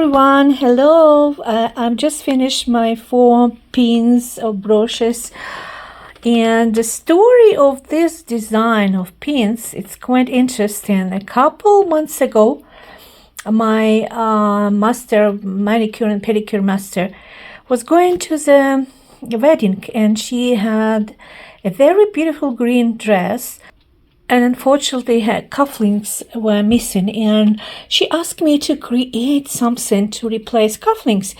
everyone, hello. I'm just finished my 4 pins of brooches, and the story of this design of pins, it's quite interesting. A couple months ago, my manicure and pedicure master was going to the wedding, and she had a very beautiful green dress, and unfortunately her cufflinks were missing, and she asked me to create something to replace cufflinks.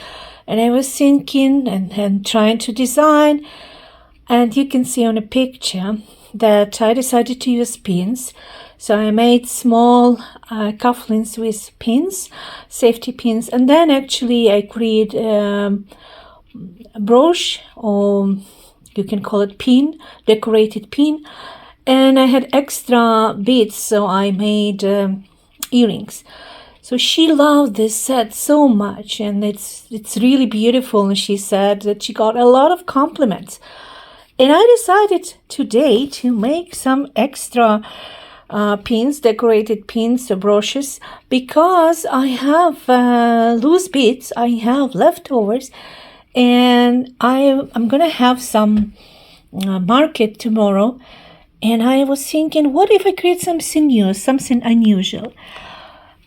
And I was thinking and trying to design, and you can see on a picture that I decided to use pins. So I made small cufflinks with pins, safety pins, and then actually I created a brooch, or you can call it pin, decorated pin. And I had extra beads, so I made earrings. So she loved this set so much, and it's really beautiful. And she said that she got a lot of compliments. And I decided today to make some extra pins, decorated pins or brooches, because I have loose beads, I have leftovers, and I'm gonna have some market tomorrow. And I was thinking, what if I create something new, something unusual?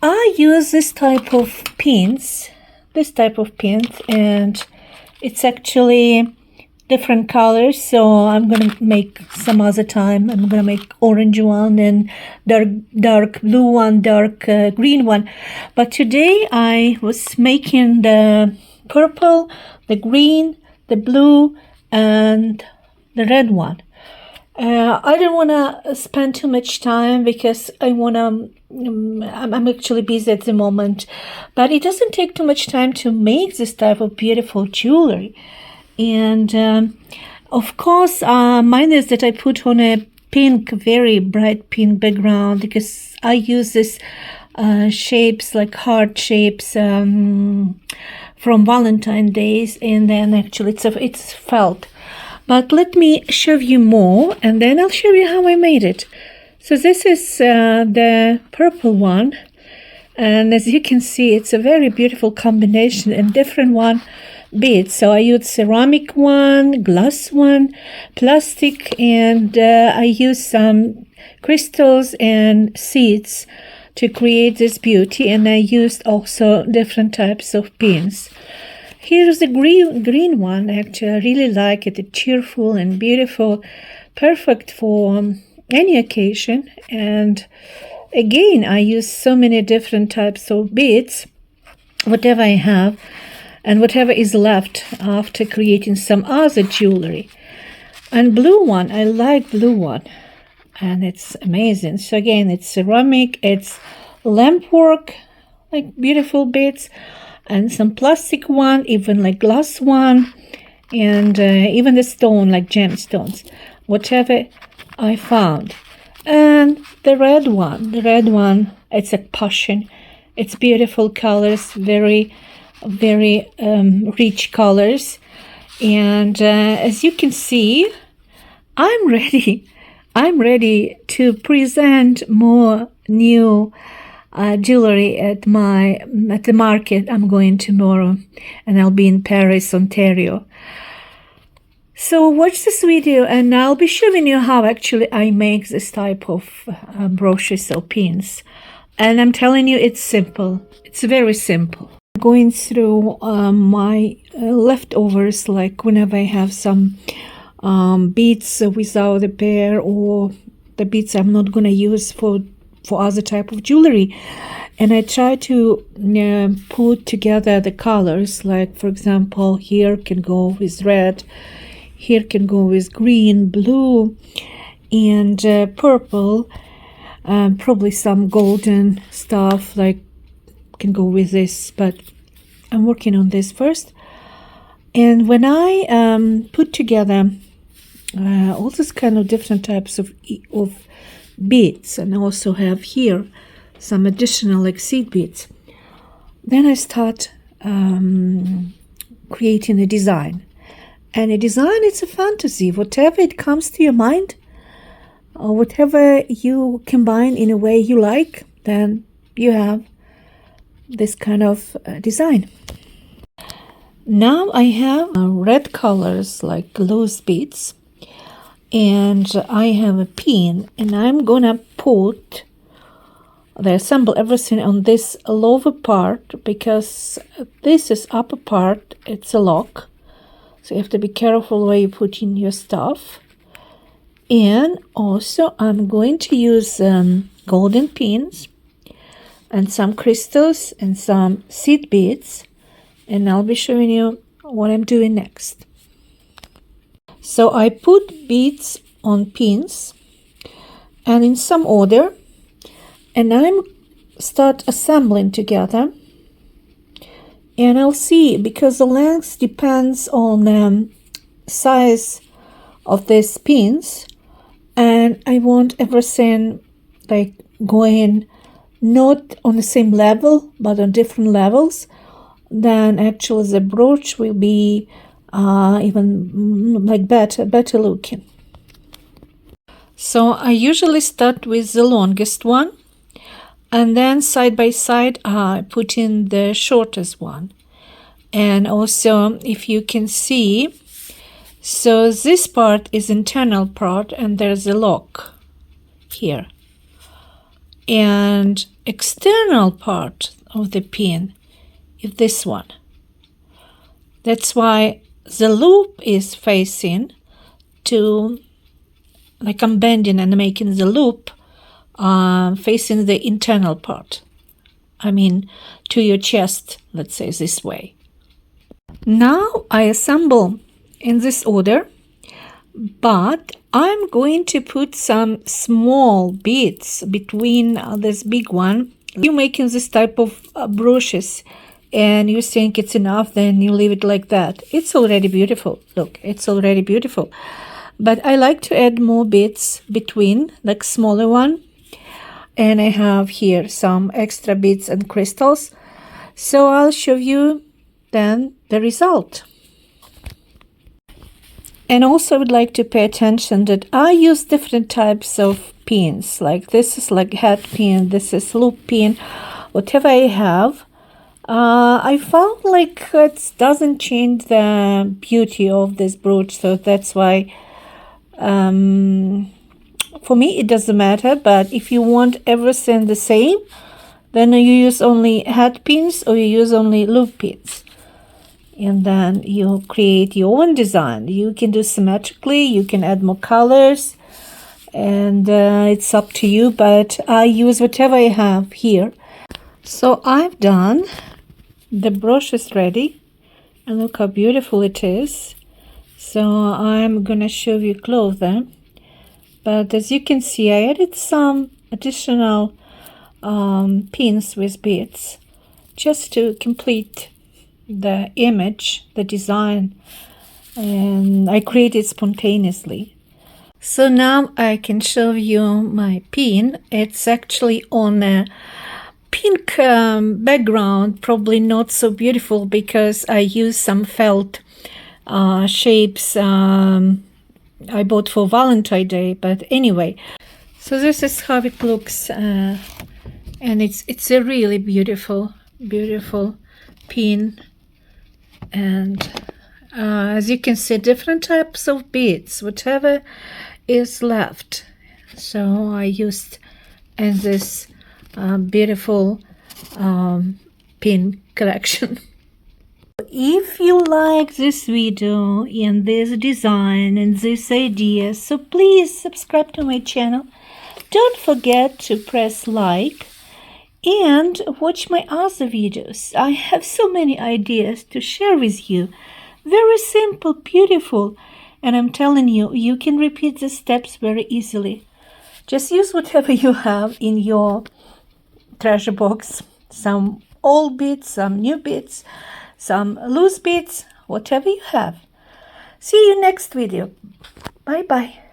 I use this type of pins, and it's actually different colors. So I'm going to make some other time. I'm going to make orange one and dark blue one, dark green one. But today I was making the purple, the green, the blue, and the red one. I don't want to spend too much time because I'm actually busy at the moment, but it doesn't take too much time to make this type of beautiful jewelry. And of course, mine is that I put on a pink, very bright pink background, because I use this shapes like heart shapes from Valentine's Days, and then actually it's felt. But let me show you more, and then I'll show you how I made it. So this is the purple one, and as you can see, it's a very beautiful combination and different one beads. So I used ceramic one, glass one, plastic, and I used some crystals and seeds to create this beauty, and I used also different types of pins. Here's the green one. Actually, I really like it. It's cheerful and beautiful, perfect for any occasion. And again, I use so many different types of beads, whatever I have, and whatever is left after creating some other jewelry. And blue one, I like blue one, and it's amazing. So again, it's ceramic, it's lamp work, like beautiful beads, and some plastic one, even like glass one, and even the stone, like gemstones, whatever I found. And the red one, it's a passion. It's beautiful colors, very, very rich colors. And as you can see, I'm ready to present more new jewelry at the market. I'm going tomorrow, and I'll be in Paris, Ontario. So watch this video, and I'll be showing you how actually I make this type of brooches or pins. And I'm telling you, it's simple. It's very simple. Going through my leftovers, like whenever I have some beads without a pair, or the beads I'm not going to use for other type of jewelry, and I try to put together the colors. Like, for example, here can go with red, here can go with green, blue, and purple, probably some golden stuff like can go with this, but I'm working on this first. And when I put together all this kind of different types of beads, and I also have here some additional like seed beads, then I start creating a design. And a design, it's a fantasy. Whatever it comes to your mind, or whatever you combine in a way you like, then you have this kind of design. Now I have red colors like loose beads, and I have a pin, and I'm gonna put assemble everything on this lower part, because this is upper part, it's a lock, so you have to be careful where you put in your stuff. And also I'm going to use golden pins and some crystals and some seed beads, and I'll be showing you what I'm doing next. So I put beads on pins and in some order, and I'm start assembling together, and I'll see, because the length depends on size of these pins, and I want everything like going not on the same level but on different levels. Then actually the brooch will be even like better looking. So I usually start with the longest one, and then side by side I put in the shortest one. And also, if you can see, so this part is internal part, and there's a lock here, and external part of the pin is this one. That's why the loop is facing to, like I'm bending and making the loop facing the internal part, I mean to your chest, let's say this way. Now I assemble in this order, but I'm going to put some small beads between this big one. You're making this type of brooches and you think it's enough, then you leave it like that. It's already beautiful. Look, it's already beautiful. But I like to add more beads between, like smaller one. And I have here some extra beads and crystals. So I'll show you then the result. And also I would like to pay attention that I use different types of pins. Like this is like head pin, this is loop pin, whatever I have. I found like it doesn't change the beauty of this brooch, so that's why for me it doesn't matter. But if you want everything the same, then you use only head pins or you use only loop pins, and then you create your own design. You can do symmetrically, you can add more colors, and it's up to you, but I use whatever I have here. So I've done, the brush is ready, and look how beautiful it is. So I'm gonna show you closer, but as you can see, I added some additional pins with beads just to complete the image, the design, and I created spontaneously. So now I can show you my pin. It's actually on a pink background, probably not so beautiful because I used some felt shapes I bought for Valentine's Day, but anyway. So this is how it looks, and it's a really beautiful pin. And as you can see, different types of beads, whatever is left. So I used in this beautiful pin collection. If you like this video and this design and this idea, so please subscribe to my channel. Don't forget to press like and watch my other videos. I have so many ideas to share with you. Very simple, beautiful, and I'm telling you, you can repeat the steps very easily. Just use whatever you have in your treasure box. Some old beads, some new beads, some loose beads, whatever you have. See you next video. Bye bye.